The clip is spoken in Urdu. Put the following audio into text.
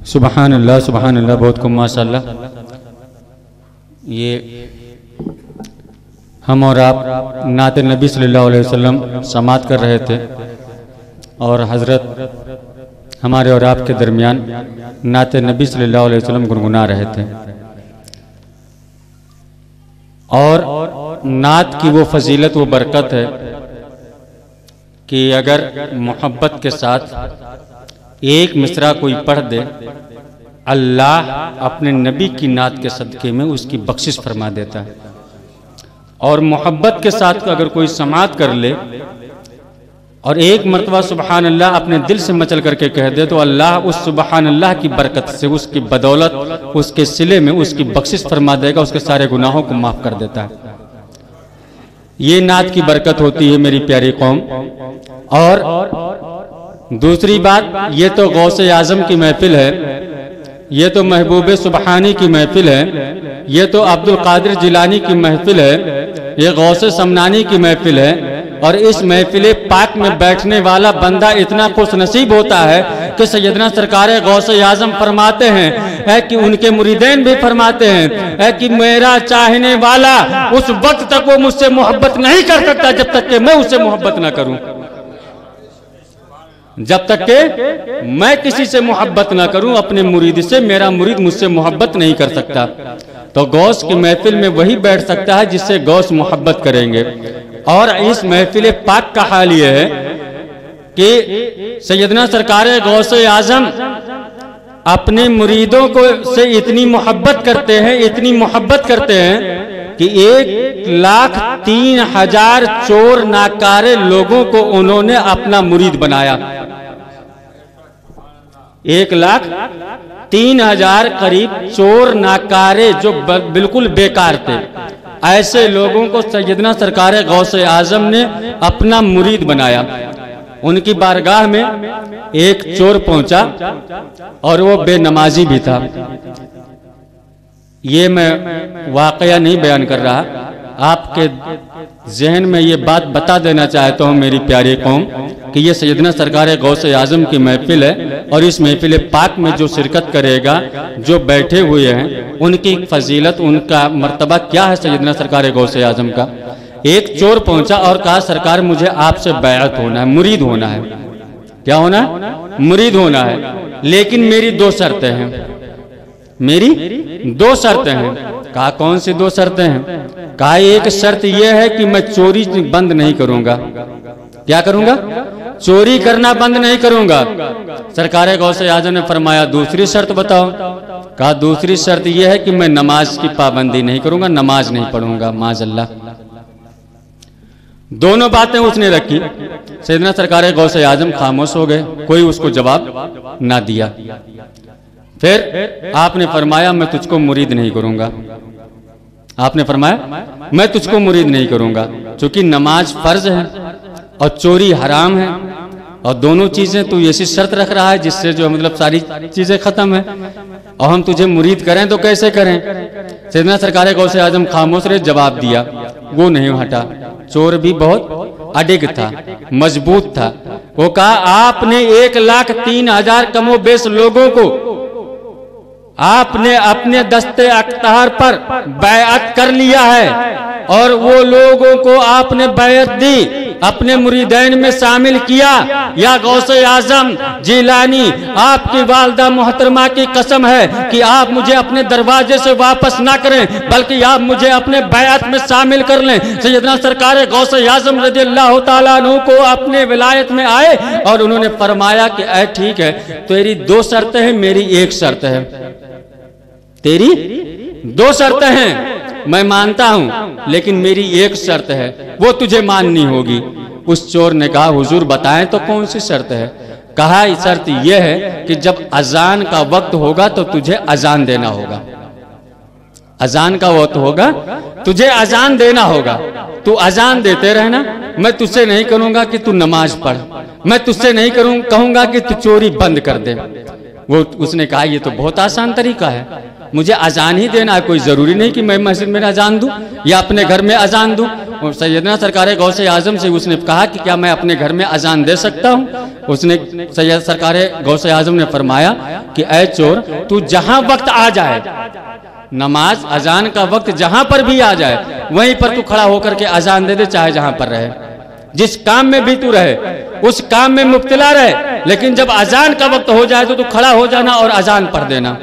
سبحان اللہ بہت کم ماشاءاللہ۔ یہ ہم اور آپ نعت نبی صلی اللہ علیہ وسلم سماعت کر رہے تھے اور حضرت ہمارے اور آپ کے درمیان نعت نبی صلی اللہ علیہ وسلم گنگنا رہے تھے، اور نعت کی وہ فضیلت و برکت ہے کہ اگر محبت کے ساتھ ایک مصرع کوئی پڑھ دے، اللہ اپنے نبی کی نعت کے صدقے میں اس کی بخشش فرما دیتا ہے، اور محبت کے ساتھ اگر کوئی سماعت کر لے اور ایک مرتبہ سبحان اللہ اپنے دل سے مچل کر کے کہہ دے تو اللہ اس سبحان اللہ کی برکت سے، اس کی بدولت، اس کے صلے میں اس کی بخشش فرما دے گا، اس کے سارے گناہوں کو معاف کر دیتا ہے۔ یہ نعت کی برکت ہوتی ہے میری پیاری قوم۔ اور دوسری بات، یہ تو غوث اعظم کی محفل ہے، یہ تو محبوب سبحانی کی محفل ہے، یہ تو عبد القادر جیلانی کی محفل ہے، یہ غوث سمنانی کی محفل ہے، اور اس محفل پاک میں بیٹھنے والا بندہ اتنا خوش نصیب ہوتا ہے کہ سیدنا سرکار غوث اعظم فرماتے ہیں کہ ان کے مریدین بھی فرماتے ہیں کہ میرا چاہنے والا اس وقت تک وہ مجھ سے محبت نہیں کر سکتا جب تک کہ میں اس سے محبت نہ کروں، جب تک کہ میں کسی سے محبت نہ کروں اپنے مرید سے، میرا مرید مجھ سے محبت نہیں کر سکتا۔ تو غوث کی محفل میں وہی بیٹھ سکتا ہے جس سے غوث محبت کریں گے۔ اور اس محفل پاک کا حال یہ ہے کہ سیدنا سرکار غوث اعظم اپنے مریدوں کو سے اتنی محبت کرتے ہیں، اتنی محبت کرتے ہیں کہ 1,03,000 چور ناکارے لوگوں کو انہوں نے اپنا مرید بنایا۔ 1,03,000 قریب چور ناکارے جو بالکل بیکار تھے، ایسے لوگوں کو سیدنا سرکار غوث اعظم نے اپنا مرید بنایا۔ ان کی بارگاہ میں ایک چور پہنچا اور وہ بے نمازی بھی تھا۔ یہ میں واقعہ نہیں بیان کر رہا، آپ کے ذہن میں یہ بات بتا دینا چاہتا ہوں میری پیاری قوم کہ یہ سیدنا سرکار غوث اعظم کی محفل ہے، اور اس محفل پاک میں جو شرکت کرے گا، جو بیٹھے ہوئے ہیں، ان کی فضیلت، ان کا مرتبہ کیا ہے سیدنا سرکار غوث اعظم کا۔ ایک چور پہنچا اور کہا سرکار مجھے آپ سے بیعت ہونا ہے، مرید ہونا ہے۔ کیا ہونا ہے؟ مرید ہونا ہے، لیکن میری 2 شرطیں ہیں، میری 2 شرطیں ہیں۔ کہا کون سی 2 شرطیں ہیں؟ کہا ایک شرط یہ ہے کہ میں چوری بند نہیں کروں گا۔ کیا کروں گا؟ چوری کرنا بند نہیں کروں گا۔ سرکار غوث اعظم نے فرمایا دوسری شرط بتاؤ۔ کہا دوسری شرط یہ ہے کہ میں نماز کی پابندی نہیں کروں گا، نماز نہیں پڑھوں گا، معاذ اللہ۔ دونوں باتیں اس نے رکھی۔ سیدنا سرکار غوث اعظم خاموش ہو گئے، کوئی اس کو جواب نہ دیا۔ پھر آپ نے فرمایا میں تجھ کو مرید نہیں کروں گا۔ آپ نے فرمایا میں تجھ کو مرید نہیں کروں گا، چونکہ نماز فرض ہے اور چوری حرام ہے، اور دونوں چیزیں تو ایسی شرط رکھ رہا ہے جس سے جو مطلب ساری چیزیں ختم ہیں، اور ہم تجھے مرید کریں تو کیسے کریں؟ سیدنا سرکار غوث اعظم خاموش رہے، جواب دیا وہ نہیں ہٹا۔ چور بھی بہت اڈگ تھا، مضبوط تھا۔ وہ کہا آپ نے 1,03,000 کم و بیش لوگوں کو آپ نے اپنے دستے اقتدار پر بیعت کر لیا ہے، اور وہ لوگوں کو آپ نے بیعت دی، اپنے مریدین میں شامل کیا۔ یا غوث اعظم جیلانی، آپ کی والدہ محترمہ کی قسم ہے کہ آپ مجھے اپنے دروازے سے واپس نہ کریں، بلکہ آپ مجھے اپنے بیعت میں شامل کر لیں۔ سیدنا سرکار غوث اعظم رضی اللہ تعالیٰ عنہ کو اپنے ولایت میں آئے اور انہوں نے فرمایا کہ اے ٹھیک ہے، تیری 2 شرطیں ہیں، میری 1 شرط ہے۔ تیری 2 شرطیں ہیں، میں مانتا ہوں، لیکن میری 1 شرط ہے، وہ تجھے ماننی ہوگی۔ اس چور نے کہا حضور بتائیں تو کون سی شرط ہے؟ کہا شرط یہ ہے کہ جب اذان کا وقت ہوگا تو تجھے اذان دینا ہوگا۔ اذان کا وقت ہوگا، تجھے اذان دینا ہوگا، تو اذان دیتے رہنا۔ میں تجھ سے نہیں کروں گا کہ تو نماز پڑھ، میں تجھ سے نہیں کہوں گا کہ تو چوری بند کر دے۔ اس نے کہا یہ تو بہت آسان طریقہ ہے، مجھے اذان ہی دینا ہے، کوئی ضروری نہیں کہ میں مسجد میں اذان دوں یا اپنے گھر میں اذان دوں۔ سیدنا سرکار غوث اعظم سے اس نے کہا کہ کیا میں اپنے گھر میں اذان دے سکتا ہوں؟ اس نے سید سرکار غوث اعظم نے فرمایا کہ اے چور، تو جہاں وقت آ جائے، نماز اذان کا وقت جہاں پر بھی آ جائے وہیں پر تو کھڑا ہو کر کے اذان دے دے، چاہے جہاں پر رہے، جس کام میں بھی تو رہے اس کام میں مبتلا رہے، لیکن جب اذان کا وقت ہو جائے تو کھڑا ہو جانا اور اذان پڑھ دینا۔